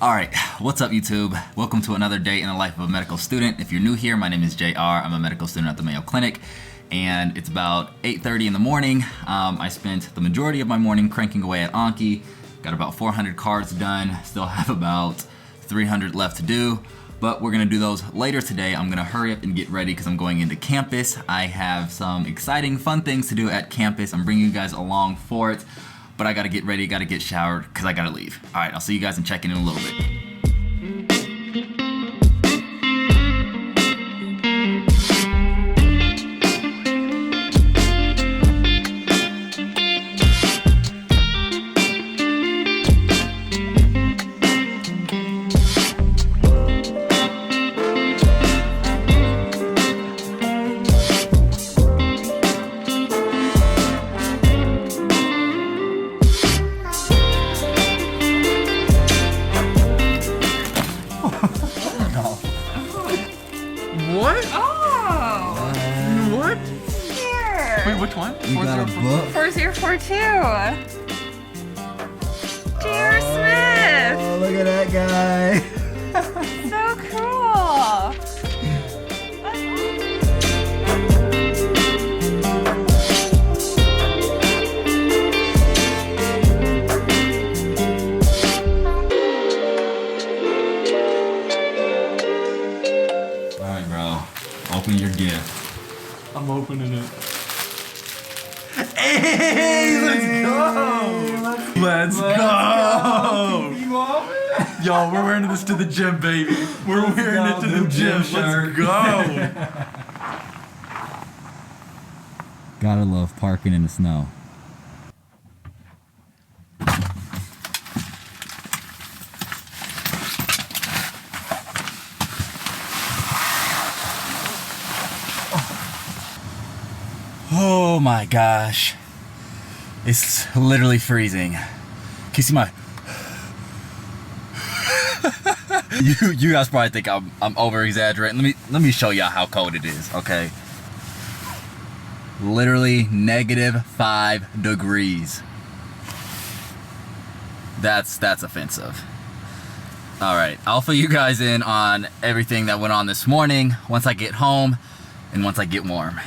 Alright, what's up YouTube? Welcome to another day in the life of a medical student. If you're new here, my name is JR. I'm a medical student at the Mayo Clinic, and it's about 8:30 in the morning. I spent the majority of my morning cranking away at Anki. Got about 400 cards done, still have about 300 left to do, but we're gonna do those later today. I'm gonna hurry up and get ready because I'm going into campus. I have some exciting, fun things to do at campus. I'm bringing you guys along for it. But I gotta get ready, gotta get showered, because I gotta leave. All right, I'll see you guys and check in a little bit. What? Oh! What? Here! Wait, which one? You got a book? 4042! J.R. Smith! Oh, look at that guy. So cool! Alright, bro. Open your gift. I'm opening it. Hey, let's go! Let's go! Yo, we're wearing this to the gym, baby. We're wearing it to the gym. Let's go! Gotta love parking in the snow. Oh my gosh. It's literally freezing. Can you see my... you guys probably think I'm over exaggerating. Let me show y'all how cold it is, okay? Literally -5 degrees. That's offensive. Alright, I'll fill you guys in on everything that went on this morning once I get home and once I get warm.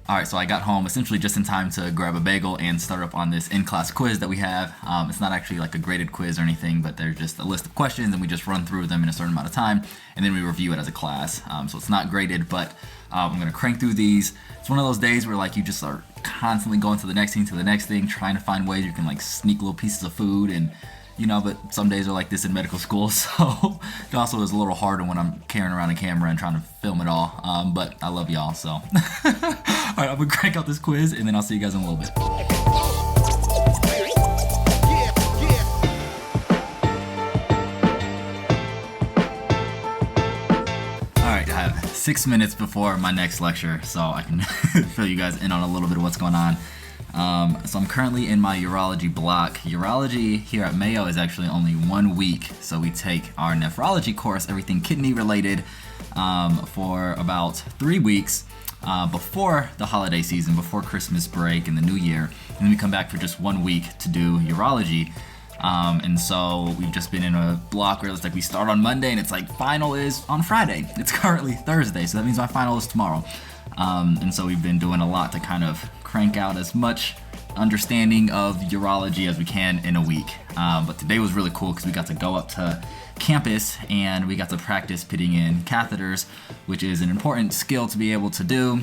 Alright, so I got home essentially just in time to grab a bagel and start up on this in-class quiz that we have. It's not actually like a graded quiz or anything, but they're just a list of questions and we just run through them in a certain amount of time and then we review it as a class. So it's not graded, but I'm gonna crank through these. It's one of those days where like you just are constantly going to the next thing, trying to find ways you can like sneak little pieces of food and you know, but some days are like this in medical school, so it also is a little harder when I'm carrying around a camera and trying to film it all, but I love y'all, so. Alright, I'm gonna crank out this quiz, and then I'll see you guys in a little bit. Alright, I have 6 minutes before my next lecture, so I can fill you guys in on a little bit of what's going on. So I'm currently in my urology block. Urology here at Mayo is actually only 1 week, so we take our nephrology course, everything kidney related, for about 3 weeks before the holiday season, before Christmas break and the New Year, and then we come back for just 1 week to do urology. And so we've just been in a block where it's like we start on Monday and it's like final is on Friday. It's currently Thursday, so that means my final is tomorrow. And so we've been doing a lot to kind of crank out as much understanding of urology as we can in a week. But today was really cool because we got to go up to campus and we got to practice putting in catheters, which is an important skill to be able to do.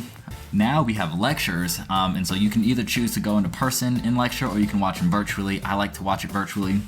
Now we have lectures, and so you can either choose to go into person in lecture or you can watch them virtually. I like to watch it virtually.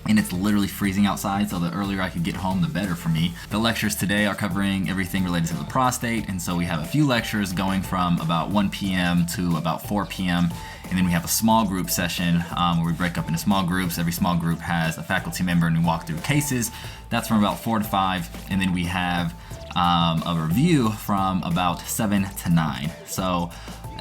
And it's literally freezing outside, so the earlier I could get home, the better for me. The lectures today are covering everything related to the prostate, and so we have a few lectures going from about 1 p.m. to about 4 p.m. And then we have a small group session where we break up into small groups. Every small group has a faculty member and we walk through cases. That's from about 4 to 5. And then we have a review from about 7 to 9. So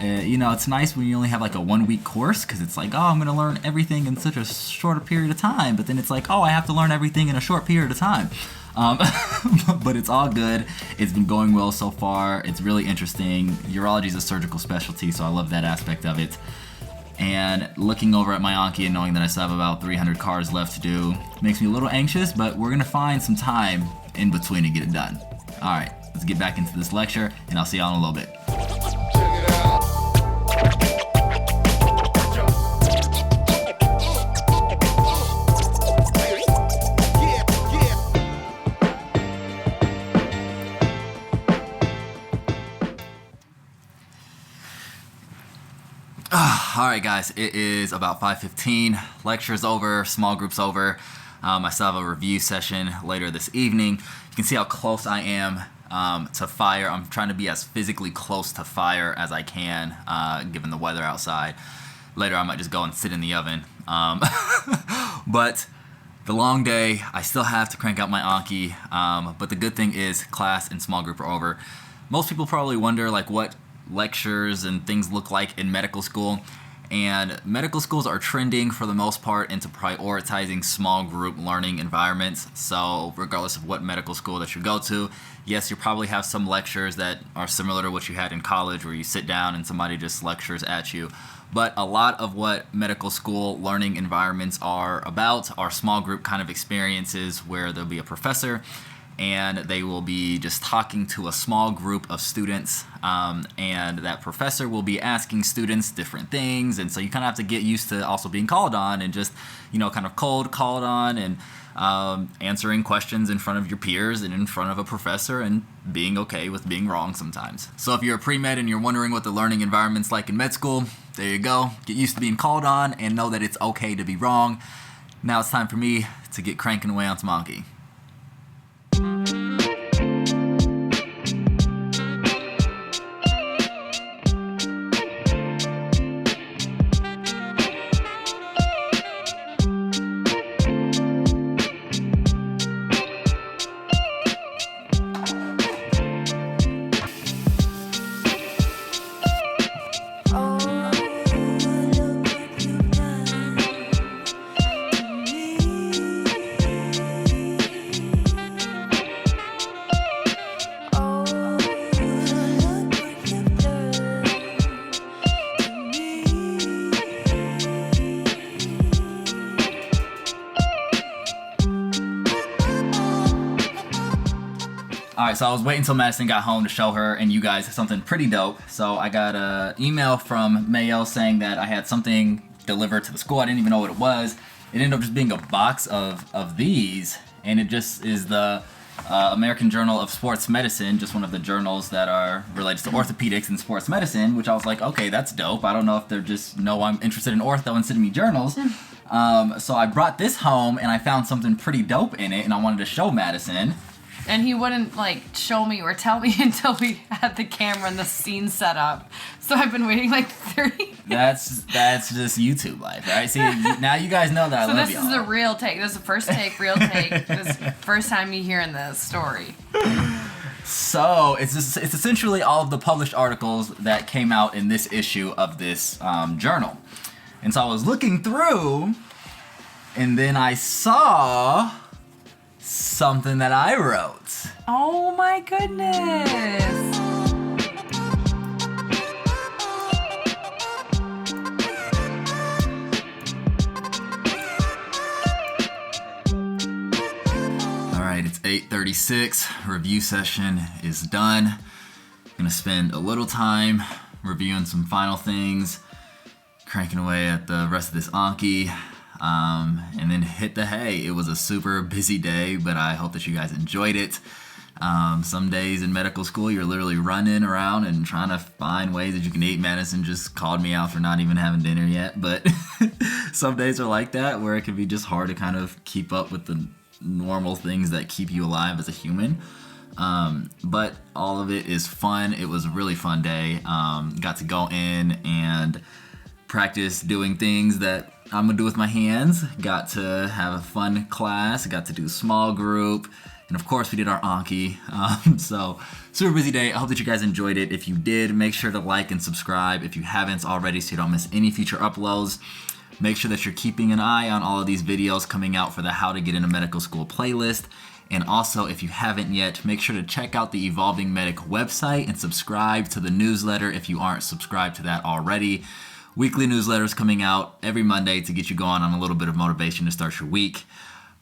you know, it's nice when you only have like a 1 week course because it's like, oh, I'm gonna learn everything in such a short period of time, but then it's like, oh, I have to learn everything in a short period of time. But it's all good. It's been going well so far. It's really interesting. Urology is a surgical specialty, so I love that aspect of it. And looking over at my Anki and knowing that I still have about 300 cars left to do makes me a little anxious, but we're gonna find some time in between to get it done. All right, let's get back into this lecture, and I'll see y'all in a little bit. All right, guys, it is about 5:15. Lecture's over, small group's over. I still have a review session later this evening. You can see how close I am to fire. I'm trying to be as physically close to fire as I can, given the weather outside. Later, I might just go and sit in the oven. But the long day, I still have to crank out my Anki. But the good thing is class and small group are over. Most people probably wonder like what lectures and things look like in medical school. And medical schools are trending for the most part into prioritizing small group learning environments. So regardless of what medical school that you go to, yes, you probably have some lectures that are similar to what you had in college where you sit down and somebody just lectures at you. But a lot of what medical school learning environments are about are small group kind of experiences where there'll be a professor and they will be just talking to a small group of students, and that professor will be asking students different things, and so you kind of have to get used to also being called on and just, kind of called on and answering questions in front of your peers and in front of a professor and being okay with being wrong sometimes. So if you're a pre-med and you're wondering what the learning environment's like in med school, there you go. Get used to being called on and know that it's okay to be wrong. Now it's time for me to get cranking away on some Anki. Alright, so I was waiting until Madison got home to show her and you guys something pretty dope. So I got an email from Mayo saying that I had something delivered to the school. I didn't even know what it was. It ended up just being a box of these, and it just is the American Journal of Sports Medicine, just one of the journals that are related to orthopedics and sports medicine, which I was like, okay, that's dope. I don't know if they're just know I'm interested in ortho and sending me journals. So I brought this home and I found something pretty dope in it, and I wanted to show Madison. And he wouldn't show me or tell me until we had the camera and the scene set up. So I've been waiting 30 minutes. That's just YouTube life, right? See, now you guys know that I love you. So this is a real take. This is the first take, real take. This is the first time you hearing this story. So it's essentially all of the published articles that came out in this issue of this journal. And so I was looking through, and then I saw something that I wrote. Oh my goodness. All right, it's 8:36. Review session is done. I'm gonna spend a little time reviewing some final things, cranking away at the rest of this Anki. And then hit the hay. It was a super busy day, but I hope that you guys enjoyed it. Some days in medical school, you're literally running around and trying to find ways that you can eat. Madison just called me out for not even having dinner yet, but some days are like that where it can be just hard to kind of keep up with the normal things that keep you alive as a human. But all of it is fun. It was a really fun day. Got to go in and practice doing things that I'm gonna do with my hands. Got to have a fun class, got to do small group, and of course we did our Anki. So super busy day. I hope that you guys enjoyed it. If you did, make sure to like and subscribe if you haven't already so you don't miss any future uploads. Make sure that you're keeping an eye on all of these videos coming out for the How to Get Into Medical School playlist. And also, if you haven't yet, make sure to check out the Evolving Medic website and subscribe to the newsletter if you aren't subscribed to that already. Weekly newsletters coming out every Monday to get you going on a little bit of motivation to start your week.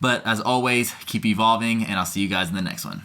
But as always, keep evolving, and I'll see you guys in the next one.